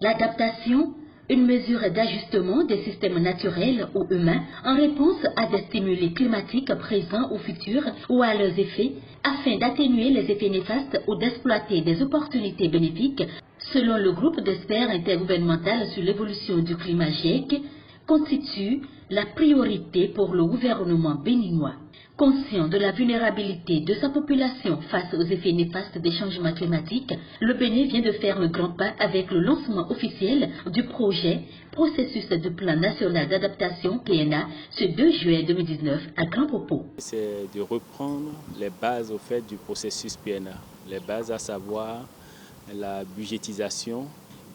L'adaptation, une mesure d'ajustement des systèmes naturels ou humains en réponse à des stimuli climatiques présents ou futurs ou à leurs effets, afin d'atténuer les effets néfastes ou d'exploiter des opportunités bénéfiques, selon le groupe d'experts intergouvernemental sur l'évolution du climat GIEC, constitue la priorité pour le gouvernement béninois. Conscient de la vulnérabilité de sa population face aux effets néfastes des changements climatiques, le Bénin vient de faire le grand pas avec le lancement officiel du projet Processus de plan national d'adaptation PNA ce 2 juillet 2019 à Grand Popo. C'est de reprendre les bases au fait du processus PNA, les bases à savoir la budgétisation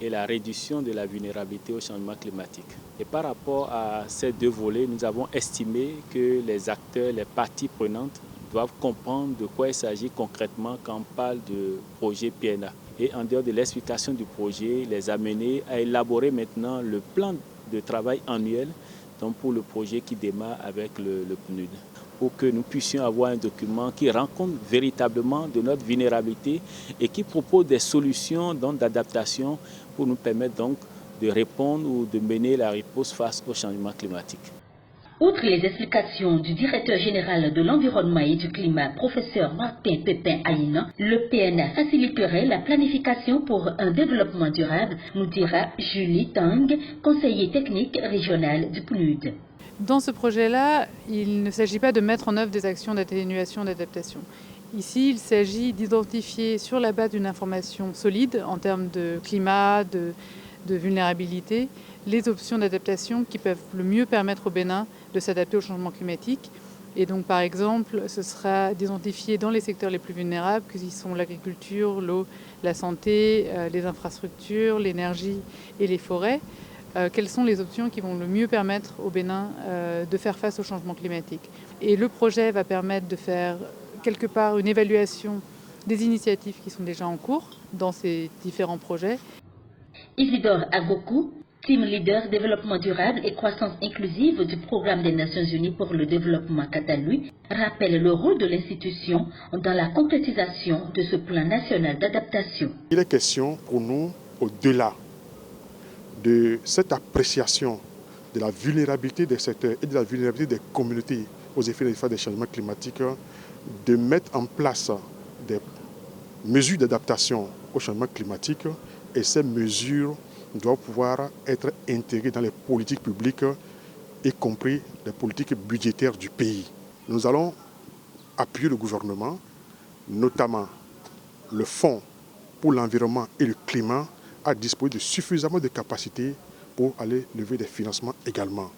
et la réduction de la vulnérabilité au changement climatique. Et par rapport à ces deux volets, nous avons estimé que les acteurs, les parties prenantes doivent comprendre de quoi il s'agit concrètement quand on parle de projet PNA. Et en dehors de l'explication du projet, les amener à élaborer maintenant le plan de travail annuel donc pour le projet qui démarre avec le PNUD, pour que nous puissions avoir un document qui rend compte véritablement de notre vulnérabilité et qui propose des solutions d'adaptation pour nous permettre donc de répondre ou de mener la riposte face au changement climatique. Outre les explications du directeur général de l'environnement et du climat, professeur Martin Pépin Aïna, le PNA faciliterait la planification pour un développement durable, nous dira Julie Tang, conseiller technique régional du PNUD. Dans ce projet-là, il ne s'agit pas de mettre en œuvre des actions d'atténuation, d'adaptation. Ici, il s'agit d'identifier sur la base d'une information solide en termes de climat, de vulnérabilité, les options d'adaptation qui peuvent le mieux permettre au Bénin de s'adapter au changement climatique. Et donc, par exemple, ce sera d'identifier dans les secteurs les plus vulnérables, qui sont l'agriculture, l'eau, la santé, les infrastructures, l'énergie et les forêts, quelles sont les options qui vont le mieux permettre au Bénin de faire face au changement climatique. Et le projet va permettre de faire quelque part une évaluation des initiatives qui sont déjà en cours dans ces différents projets. Isidore Agoku, team leader développement durable et croissance inclusive du programme des Nations Unies pour le développement catalan, rappelle le rôle de l'institution dans la concrétisation de ce plan national d'adaptation. Il est question pour nous, au-delà de cette appréciation de la vulnérabilité des secteurs et de la vulnérabilité des communautés aux effets néfastes des changements climatiques, de mettre en place des mesures d'adaptation au changement climatique, et ces mesures doivent pouvoir être intégrées dans les politiques publiques, y compris les politiques budgétaires du pays. Nous allons appuyer le gouvernement, notamment le Fonds pour l'environnement et le climat, à disposer de suffisamment de capacités pour aller lever des financements également.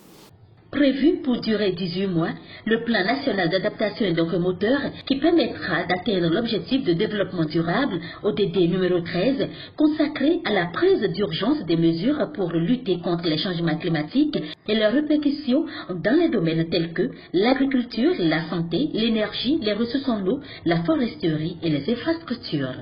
Prévu pour durer 18 mois, le plan national d'adaptation est donc un moteur qui permettra d'atteindre l'objectif de développement durable, ODD numéro 13, consacré à la prise d'urgence des mesures pour lutter contre les changements climatiques et leurs répercussions dans les domaines tels que l'agriculture, la santé, l'énergie, les ressources en eau, la foresterie et les infrastructures.